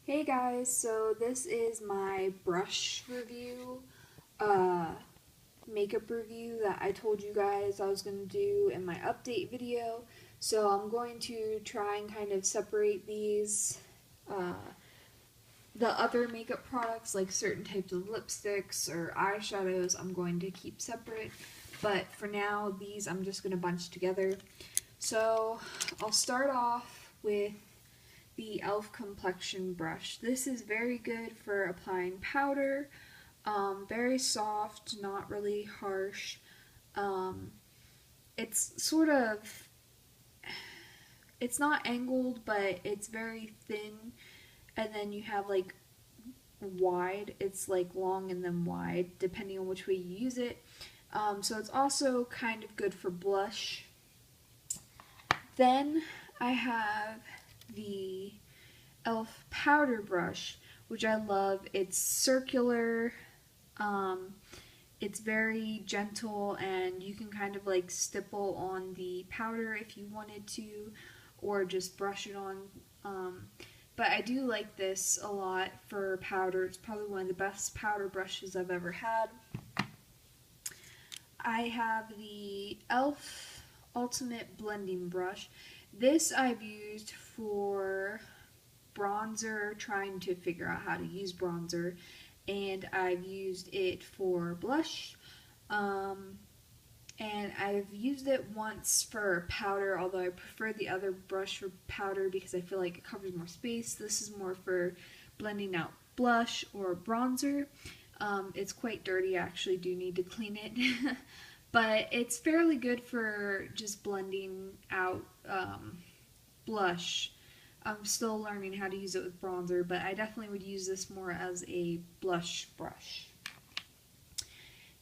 Hey guys, so this is my brush review, uh, makeup review that I told you guys I was going to do in my update video. So I'm going to try and kind of separate these, uh, the other makeup products like certain types of lipsticks or eyeshadows I'm going to keep separate. But for now, these I'm just going to bunch together. So I'll start off with the e.l.f. complexion brush. This is very good for applying powder, very soft, not really harsh. Um, it's sort of, it's not angled, but it's very thin, and then you have like wide, it's like long and then wide, depending on which way you use it. So it's also kind of good for blush. Then I have the e.l.f. powder brush, which I love. It's circular, um, it's very gentle, and you can kind of like stipple on the powder if you wanted to, or just brush it on. But I do like this a lot for powder. It's probably one of the best powder brushes I've ever had. I have the e.l.f. Ultimate Blending Brush. This I've used for bronzer, trying to figure out how to use bronzer, and I've used it for blush, and I've used it once for powder, although I prefer the other brush for powder because I feel like it covers more space. This is more for blending out blush or bronzer. It's quite dirty, I actually do need to clean it. But it's fairly good for just blending out blush. I'm still learning how to use it with bronzer, but I definitely would use this more as a blush brush.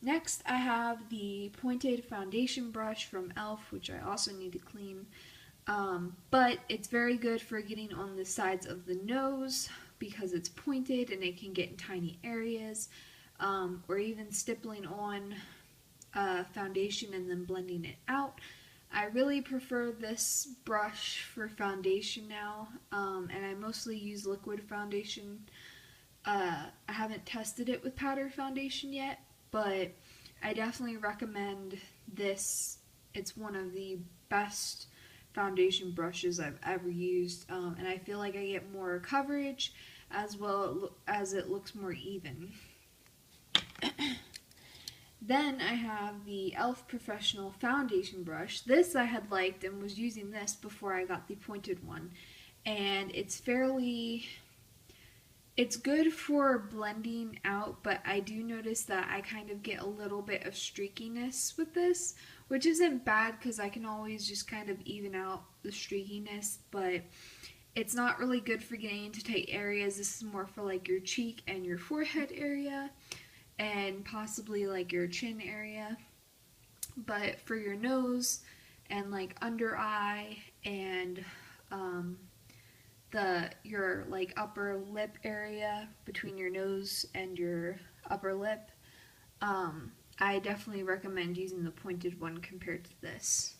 Next, I have the pointed foundation brush from e.l.f., which I also need to clean. But it's very good for getting on the sides of the nose because it's pointed and it can get in tiny areas, or even stippling on foundation and then blending it out. I really prefer this brush for foundation now, and I mostly use liquid foundation. I haven't tested it with powder foundation yet, but I definitely recommend this. It's one of the best foundation brushes I've ever used, and I feel like I get more coverage as well as it looks more even. Then I have the e.l.f. Professional Foundation Brush. This I had liked and was using this before I got the pointed one. And it's good for blending out, but I do notice that I kind of get a little bit of streakiness with this, which isn't bad because I can always just kind of even out the streakiness, but it's not really good for getting into tight areas. This is more for like your cheek and your forehead area, and possibly like your chin area. But for your nose and like under eye and your like upper lip area between your nose and your upper lip, I definitely recommend using the pointed one compared to this.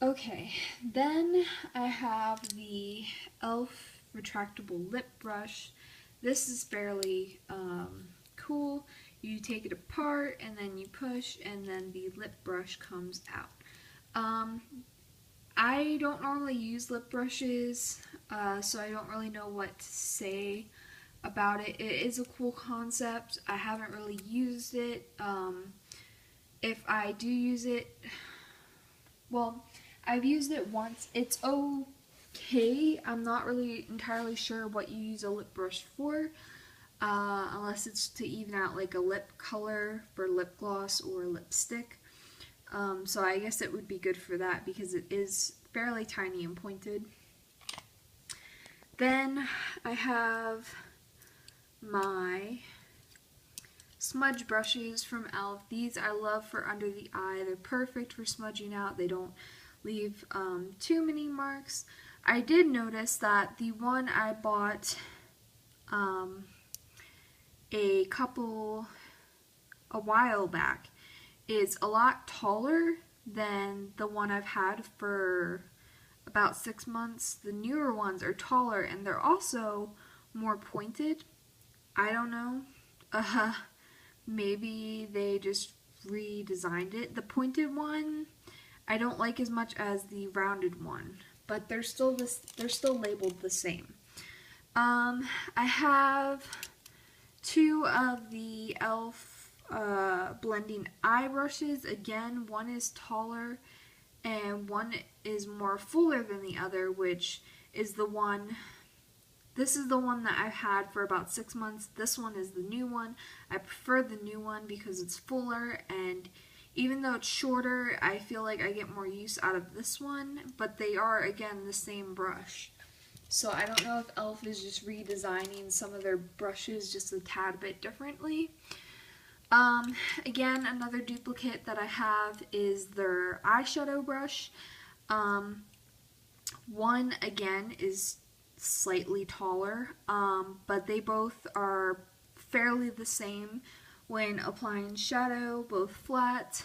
Okay, then I have the e.l.f. retractable lip brush. This is fairly cool. You take it apart and then you push and then the lip brush comes out. I don't normally use lip brushes, so I don't really know what to say about it. It is a cool concept. I haven't really used it. If I do use it, well, I've used it once. It's okay. I'm not really entirely sure what you use a lip brush for, unless it's to even out like a lip color for lip gloss or lipstick. So I guess it would be good for that because it is fairly tiny and pointed. Then I have my smudge brushes from e.l.f. These I love for under the eye. They're perfect for smudging out. They don't leave too many marks. I did notice that the one I bought a while back is a lot taller than the one I've had for about 6 months. The newer ones are taller and they're also more pointed. I don't know. Maybe they just redesigned it. The pointed one I don't like as much as the rounded one, but they're still labeled the same. I have 2 of the e.l.f. Blending eye brushes. Again, one is taller and one is more fuller than the other, which is the one. This is the one that I've had for about 6 months. This one is the new one. I prefer the new one because it's fuller, and even though it's shorter, I feel like I get more use out of this one, but they are, again, the same brush. So I don't know if e.l.f. is just redesigning some of their brushes just a tad bit differently. Again, another duplicate that I have is their eyeshadow brush. One, again, is slightly taller, but they both are fairly the same when applying shadow, both flat.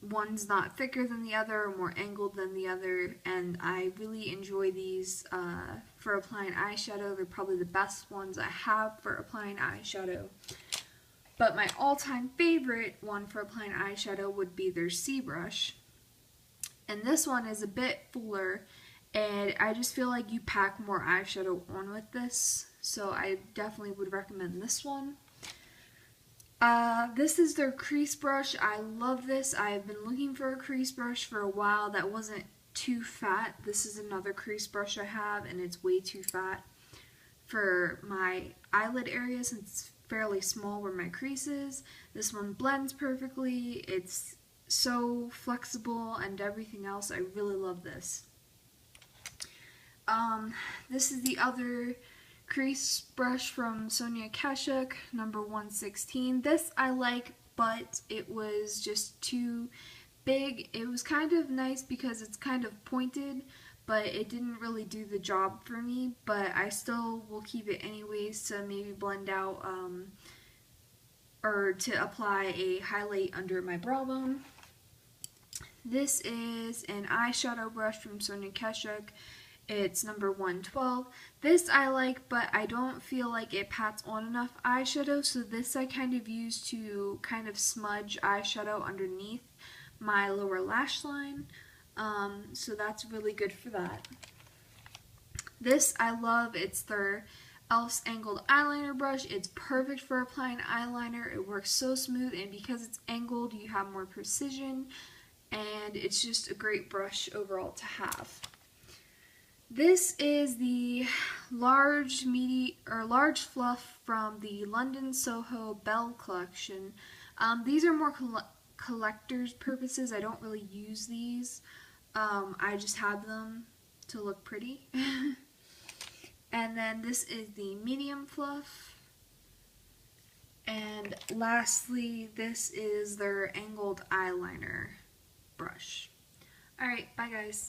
One's not thicker than the other or more angled than the other, and I really enjoy these for applying eyeshadow. They're probably the best ones I have for applying eyeshadow. But my all-time favorite one for applying eyeshadow would be their C brush. And this one is a bit fuller, and I just feel like you pack more eyeshadow on with this, so I definitely would recommend this one. This is their crease brush. I love this. I've been looking for a crease brush for a while that wasn't too fat. This is another crease brush I have, and it's way too fat for my eyelid area since it's fairly small where my crease is. This one blends perfectly. It's so flexible and everything else. I really love this. This is the other crease brush from Sonia Kashuk, number 116. This I like, but it was just too big. It was kind of nice because it's kind of pointed, but it didn't really do the job for me, but I still will keep it anyways to maybe blend out or to apply a highlight under my brow bone. This is an eyeshadow brush from Sonia Kashuk. It's number 112. This I like, but I don't feel like it pats on enough eyeshadow, so this I kind of use to kind of smudge eyeshadow underneath my lower lash line. So that's really good for that. This I love. It's their e.l.f.'s angled eyeliner brush. It's perfect for applying eyeliner. It works so smooth, and because it's angled, you have more precision, and it's just a great brush overall to have. This is the large fluff from the London Soho Belle collection. These are more collector's purposes. I don't really use these. I just have them to look pretty. And then this is the medium fluff. And lastly, this is their angled eyeliner brush. Alright, bye guys.